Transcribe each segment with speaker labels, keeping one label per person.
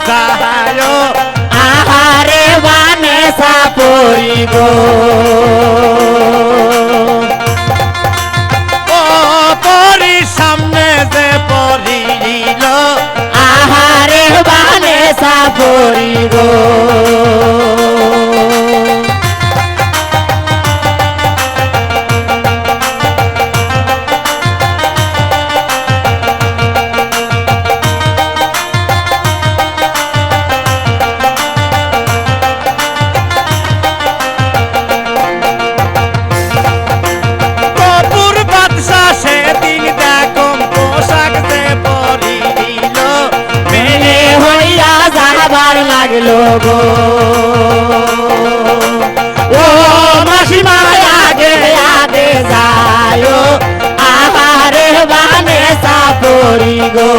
Speaker 1: সাহায় আহারে বানে সাপরি গো ও পরি সামনে যে পরিল আহারে বানে সাপরি গো লাগলো গো ও মাসিমা আগে আগে যায় আহারে বানে সাপরি গো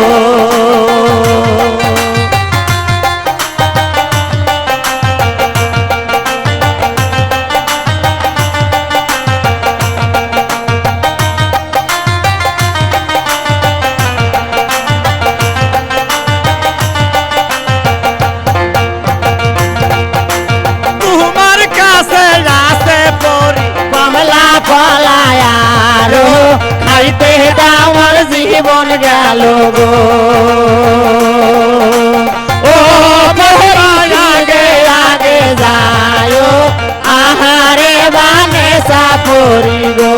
Speaker 1: খাইতে আমার জীবন গেল গো ও আগে আগে যায় আহারে বানে সাপরি গো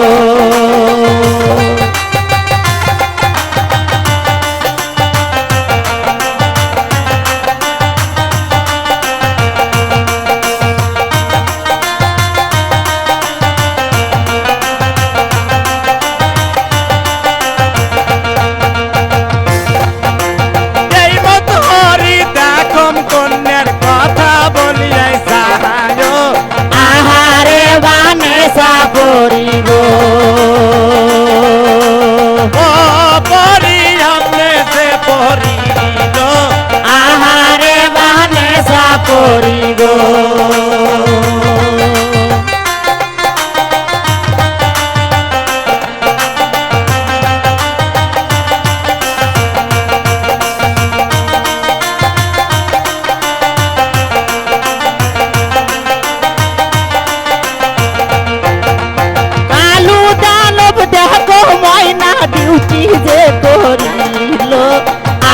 Speaker 1: ডিউটি যে করিল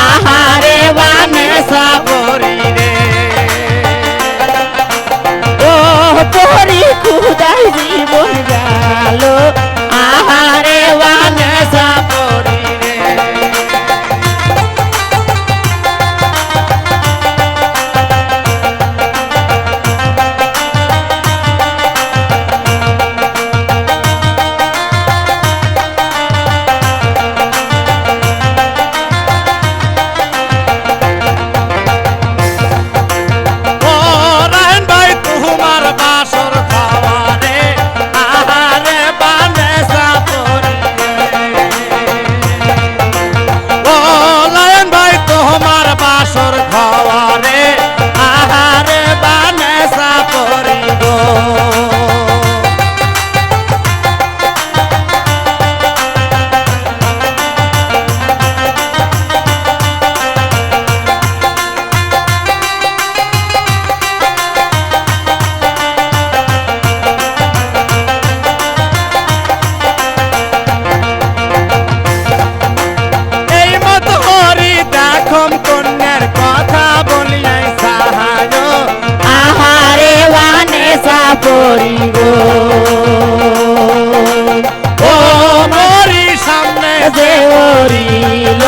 Speaker 1: আহারে বানে সাপরি রে ও তোরি খুদাই জীবন গেল আহারে বানে সাপরি রে সাপরি গো ও মরি সামনে যে ওরিল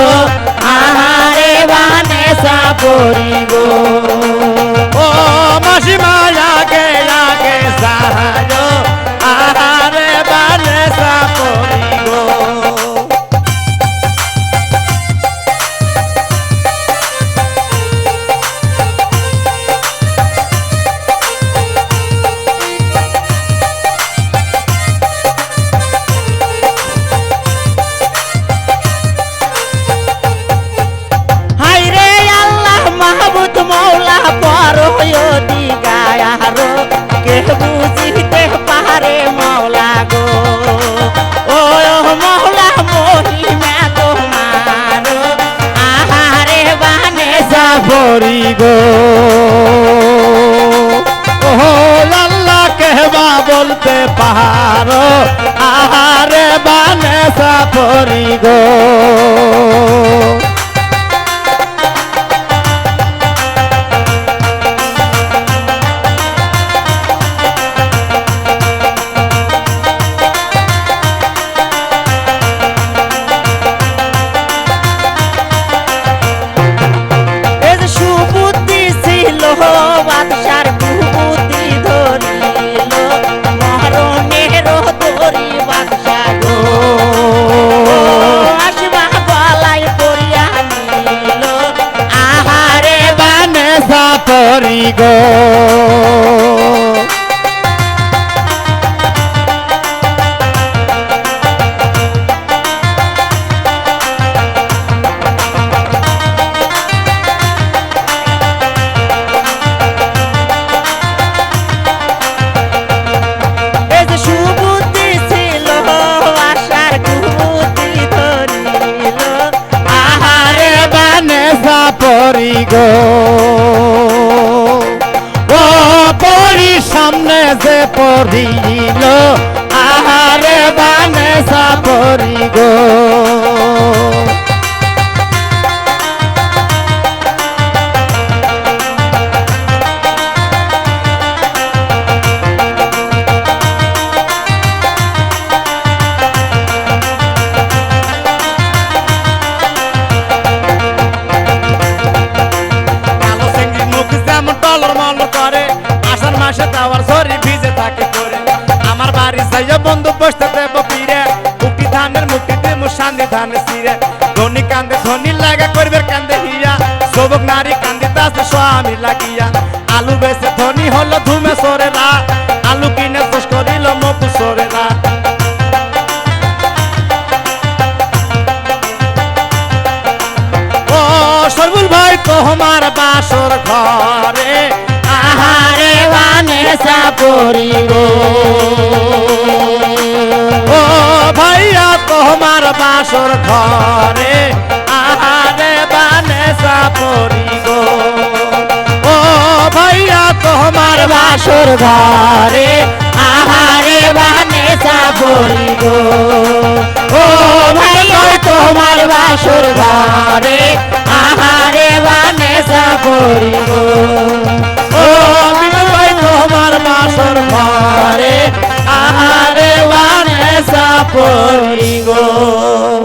Speaker 1: আহারে বানে সাপরি গো ও মাসিমা আগে আগে সাহায আহারে বানে সাপরি গো বুঝিতে পারে মৌলা গো ও মৌলা মহিমা তোমার আহারে বানে যাব পরি গো ও আল্লাহ কেহবা বলতে পারো আহারে বানেসা পরি গো
Speaker 2: বাদশার কুবুতি ধরিল মরণের দড়ি বাদশা গো আসবা গলায় পরিয়া নিল আহারে
Speaker 1: বানেসা পরি গো পরি গো ও পরি সামনে যে পড়িল আহারে বানেসা পরি গো আমার বাড়ি যাইয়া বন্ধু বসতে দেব পীরে উঠি ধানের মুক্তিতে মুশান্দি ধানের সিরে ধনী কান্দে ধনী লাগা করবে কান্দে হিয়া সবক নারী কান্দি তাছে স্বামী লাগিয়া আলু বেচে ধনী হলো ধুমে সরেরা আলু কিনে চাষ করিল মপু সরেরা ও সরবুল ভাই তোমার বাসর ঘরে
Speaker 2: আহারে বানেসা পরি গো
Speaker 1: ও ভাইয়া তোমার বাসর ঘরে আহারে বানেসা পরি গো ও ভাইয়া তোমার
Speaker 2: বাসর ঘরে আহারে বানেসা পরি গো ও ভাইয়া তোমার বাসর ঘরে আহারে